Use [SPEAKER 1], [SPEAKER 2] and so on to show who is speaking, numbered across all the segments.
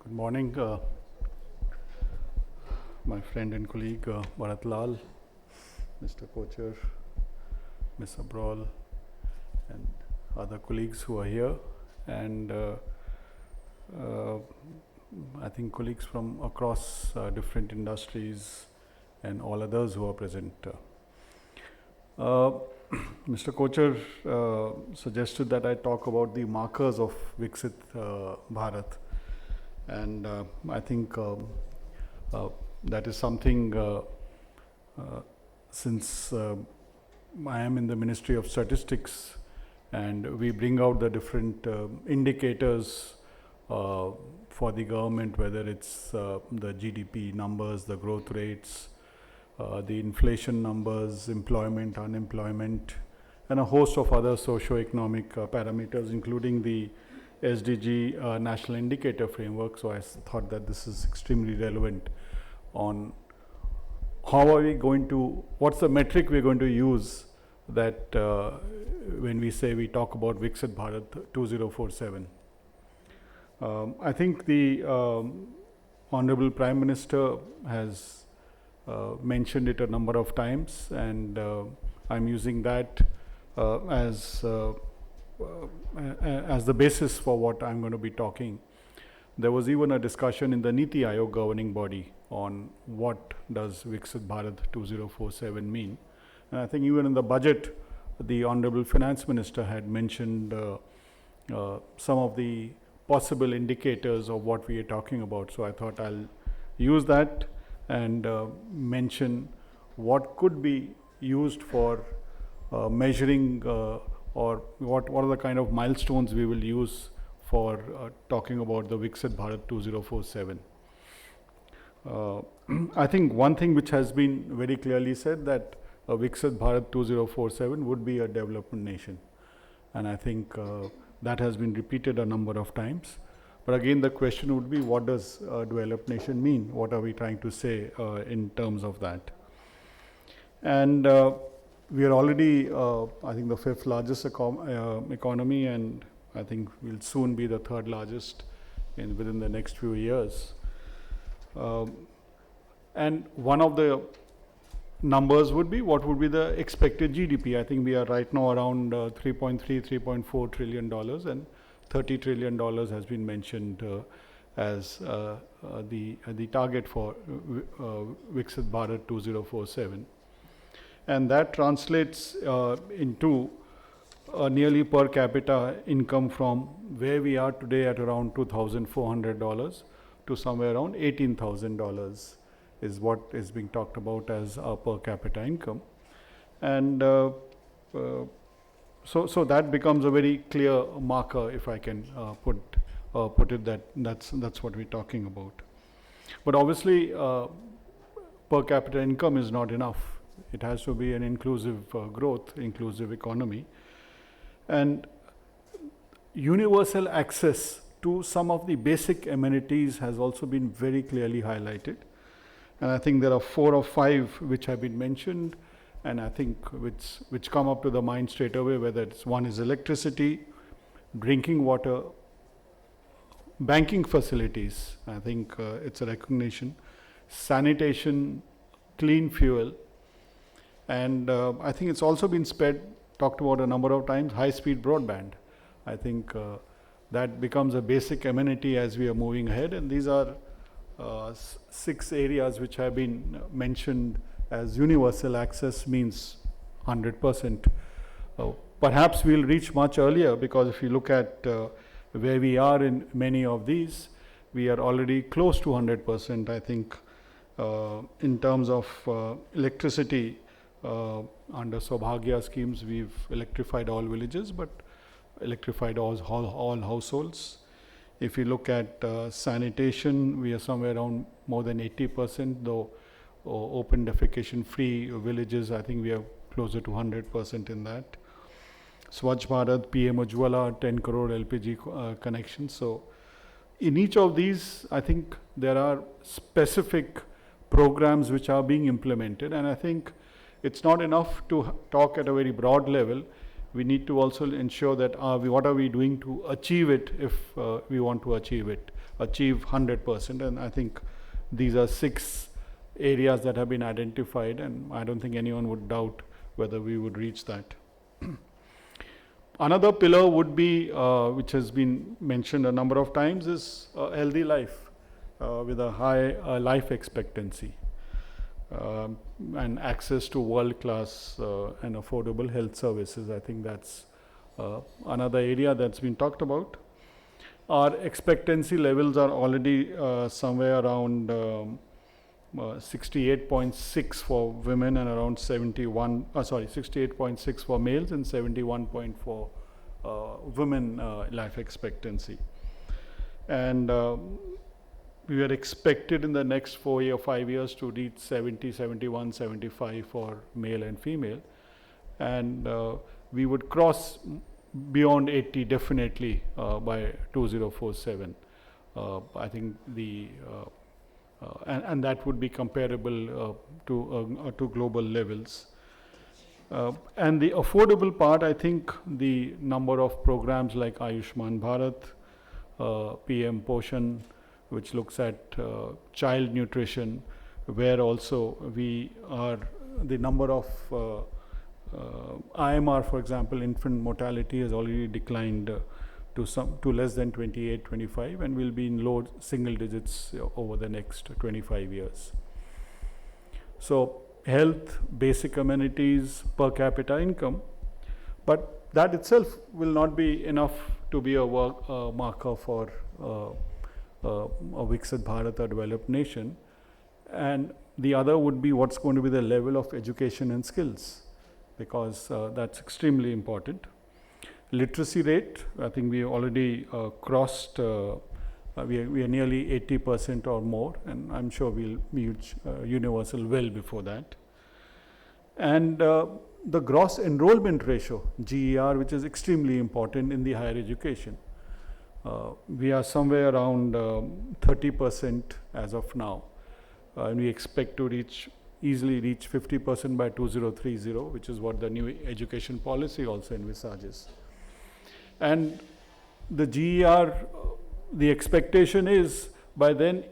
[SPEAKER 1] Good morning, my friend and colleague Bharat, Mr. Kocher, Ms. Abral, and other colleagues who are here, and I think colleagues from across different industries and all others who are present. Mr. Kocher suggested that I talk about the markers of Viksit Bharat. And I think that is something, since I am in the Ministry of Statistics and we bring out the different indicators for the government, whether it's the GDP numbers, the growth rates, the inflation numbers, employment, unemployment, and a host of other socio-economic parameters, including the SDG National Indicator Framework. So I thought that this is extremely relevant on how are we going to, what's the metric we're going to use that when we say we talk about Viksit Bharat 2047. I think the Honorable Prime Minister has mentioned it a number of times, and I'm using that as the basis for what I'm going to be talking. There was even a discussion in the Niti Aayog governing body on what does Viksit Bharat 2047 mean. And I think even in the budget, the Honorable Finance Minister had mentioned some of the possible indicators of what we are talking about. So I thought I'll use that and mention what could be used for measuring or what are the kind of milestones we will use for talking about the Viksit Bharat 2047. I think one thing which has been very clearly said, that Viksit Bharat 2047 would be a development nation. And I think that has been repeated a number of times. But again, the question would be, what does developed nation mean? What are we trying to say in terms of that? And we are already, I think, the 5th largest economy, and I think we'll soon be the 3rd largest within the next few years. And one of the numbers would be, what would be the expected GDP? I think we are right now around $3.3, $3.4 trillion, and $30 trillion has been mentioned as the target for Viksit Bharat 2047. And that translates into a nearly per capita income from where we are today at around $2,400 to somewhere around $18,000 is what is being talked about as a per capita income. And so that becomes a very clear marker, if I can put it, that's what we're talking about. But obviously, per capita income is not enough. It has to be an inclusive growth, inclusive economy. And universal access to some of the basic amenities has also been very clearly highlighted. And I think there are 4 or 5 which have been mentioned, and I think which come up to the mind straight away, whether it's one is electricity, drinking water, banking facilities, I think it's a recognition, sanitation, clean fuel, and I think it's also been talked about a number of times, high-speed broadband. I think that becomes a basic amenity as we are moving ahead, and these are 6 areas which have been mentioned as universal access means 100%. Perhaps we'll reach much earlier, because if you look at where we are in many of these, we are already close to 100%. I think in terms of electricity, under Saubhagya schemes, we've electrified all villages, but electrified all households. If you look at sanitation, we are somewhere around more than 80%, though open defecation free villages, I think we are closer to 100% in that. Swachh Bharat, PM Ujjwala, 10 crore LPG connections. So in each of these, I think there are specific programs which are being implemented, and I think it's not enough to talk at a very broad level. we need to also ensure that what are we doing to achieve it if we want to achieve 100%. And I think these are 6 areas that have been identified, and I don't think anyone would doubt whether we would reach that. Another pillar would be, which has been mentioned a number of times, is a healthy life with a high life expectancy and access to world-class and affordable health services. I think that's another area that's been talked about. Our expectancy levels are already somewhere around 68.6 for women and around 68.6 for males and 71 for women life expectancy. And we are expected in the next 5 years to reach 70, 71, 75 for male and female. And we would cross beyond 80 definitely by 2047. I think and that would be comparable to global levels. And the affordable part, I think the number of programs like Ayushman Bharat, PM Poshan, which looks at child nutrition, where also we are, the number of IMR, for example, infant mortality has already declined to less than 28, 25, and will be in low single digits over the next 25 years. So health, basic amenities, per capita income, but that itself will not be enough to be a marker for a Viksit Bharat, a developed nation. And the other would be what's going to be the level of education and skills, because that's extremely important. Literacy rate, I think we already crossed, we are nearly 80% or more, and I'm sure we'll be universal well before that. And the gross enrollment ratio, GER, which is extremely important in the higher education. We are somewhere around 30% as of now, and we expect to easily reach 50% by 2030, which is what the new education policy also envisages. And the GER, the expectation is by then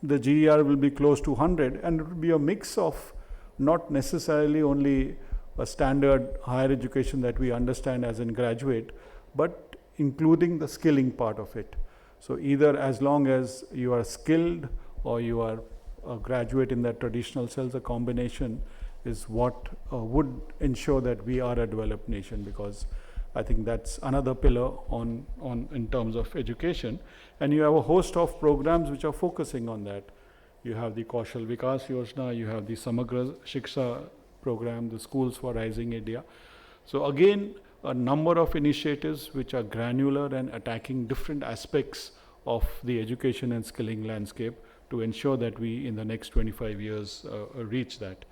[SPEAKER 1] the GER will be close to 100, and it will be a mix of not necessarily only a standard higher education that we understand as in graduate, but including the skilling part of it. So either as long as you are skilled or you are a graduate in that traditional sense, a combination is what would ensure that we are a developed nation, because I think that's another pillar in terms of education. And you have a host of programs which are focusing on that. You have the Kaushal Vikas Yojana, you have the Samagra Shiksha program, the Schools for Rising India. So again, a number of initiatives which are granular and attacking different aspects of the education and skilling landscape to ensure that we in the next 25 years reach that.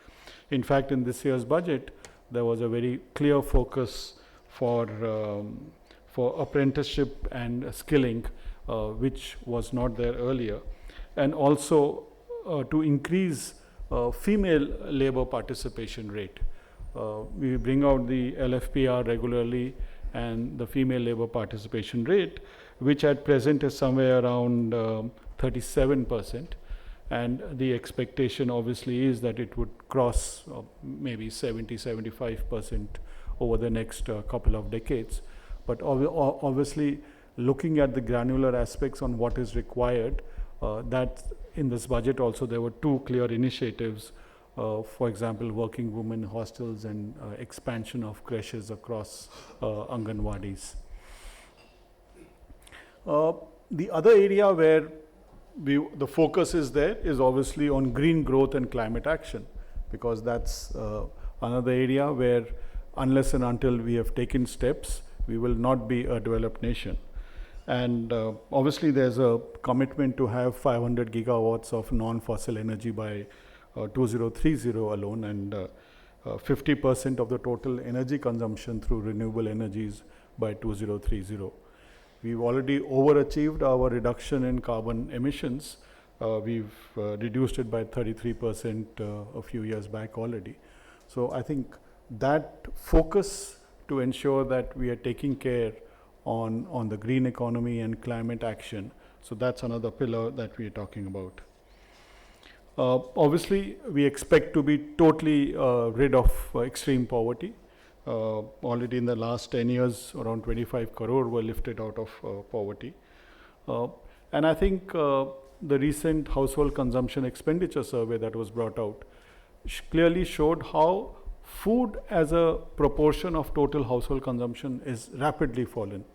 [SPEAKER 1] In fact, in this year's budget, there was a very clear focus for apprenticeship and skilling, which was not there earlier, and also to increase female labor participation rate. We bring out the LFPR regularly, and the female labor participation rate, which at present is somewhere around 37%, and the expectation obviously is that it would cross maybe 70-75% over the next couple of decades. But obviously looking at the granular aspects on what is required, that in this budget also there were 2 clear initiatives, for example working women hostels and expansion of creches across Anganwadis. The other area where the focus is there is obviously on green growth and climate action, because that's another area where unless and until we have taken steps, we will not be a developed nation. And obviously there's a commitment to have 500 gigawatts of non-fossil energy by 2030 alone, and 50% of the total energy consumption through renewable energies by 2030. We've already overachieved our reduction in carbon emissions. We've reduced it by 33% a few years back already. So I think that focus to ensure that we are taking care on the green economy and climate action. So that's another pillar that we are talking about. Obviously, we expect to be totally rid of extreme poverty. Already in the last 10 years, around 25 crore were lifted out of poverty. And I think the recent household consumption expenditure survey that was brought out clearly showed how food as a proportion of total household consumption is rapidly fallen.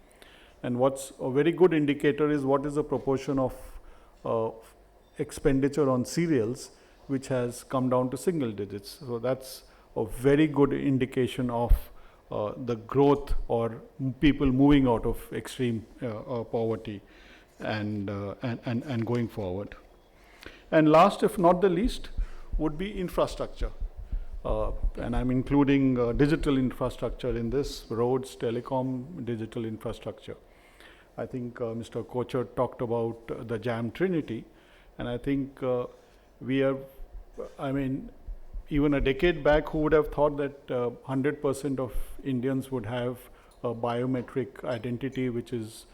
[SPEAKER 1] And what's a very good indicator is what is the proportion of expenditure on cereals, which has come down to single digits. So that's a very good indication of the growth or people moving out of extreme poverty and going forward. And last, if not the least, would be infrastructure. And I'm including digital infrastructure in this, roads, telecom, digital infrastructure. I think Mr. Kocher talked about the JAM Trinity, and I think we are, I mean, even a decade back, who would have thought that 100% of Indians would have a biometric identity which is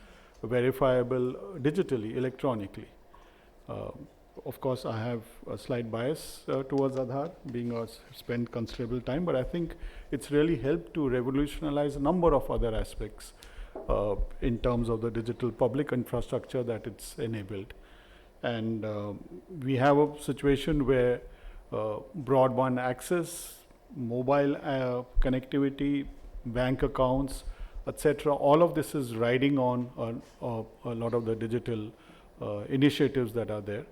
[SPEAKER 1] verifiable digitally, electronically. Of course, I have a slight bias towards Aadhaar, being spent considerable time, but I think it's really helped to revolutionize a number of other aspects in terms of the digital public infrastructure that it's enabled. And we have a situation where broadband access, mobile connectivity, bank accounts, etc. All of this is riding on a lot of the digital initiatives that are there.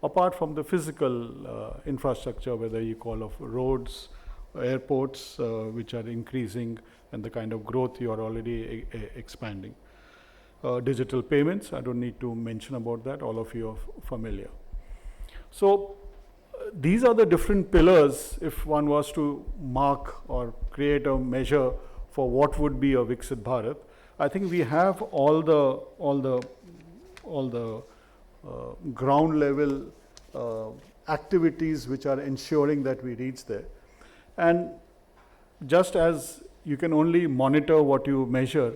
[SPEAKER 1] Apart from the physical infrastructure, whether you call of roads, airports, which are increasing, and the kind of growth you are already expanding. Digital payments, I don't need to mention about that, all of you are familiar. So these are the different pillars if one was to mark or create a measure for what would be a Viksit Bharat. I think we have all the ground level activities which are ensuring that we reach there. And just as you can only monitor what you measure,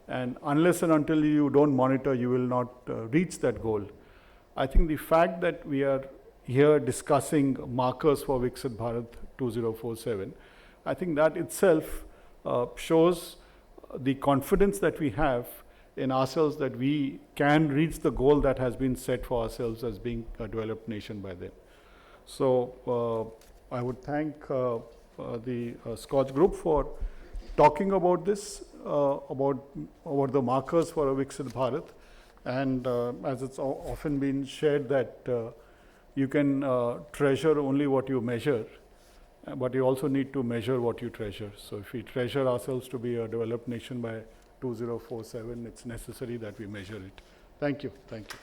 [SPEAKER 1] and unless and until you don't monitor, you will not reach that goal. I think the fact that we are here discussing markers for Viksit Bharat 2047, I think that itself shows the confidence that we have in ourselves that we can reach the goal that has been set for ourselves as being a developed nation by then. So I would thank the SKOCH Group for talking about this, about the markers for a Viksit Bharat. And as it's often been shared that you can treasure only what you measure, but you also need to measure what you treasure. So if we treasure ourselves to be a developed nation by 2047, it's necessary that we measure it. Thank you. Thank you.